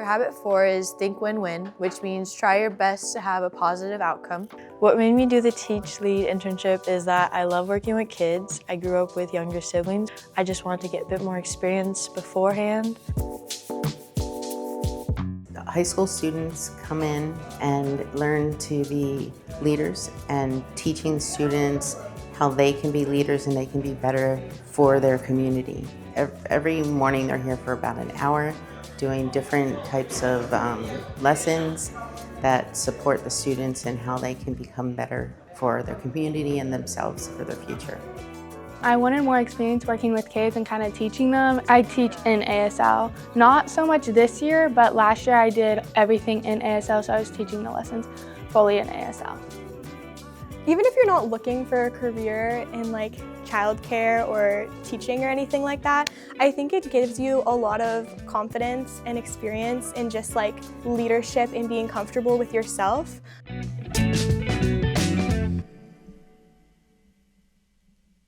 habit 4 is think win-win, which means try your best to have a positive outcome. What made me do the Teach Lead internship is that I love working with kids. I grew up with younger siblings. I just wanted to get a bit more experience beforehand. High school students come in and learn to be leaders, and teaching students how they can be leaders and they can be better for their community. Every morning they're here for about an hour doing different types of lessons that support the students and how they can become better for their community and themselves for their future. I wanted more experience working with kids and kind of teaching them. I teach in ASL. Not so much this year, but last year I did everything in ASL, so I was teaching the lessons fully in ASL. Even if you're not looking for a career in like childcare or teaching or anything like that, I think it gives you a lot of confidence and experience in just like leadership and being comfortable with yourself.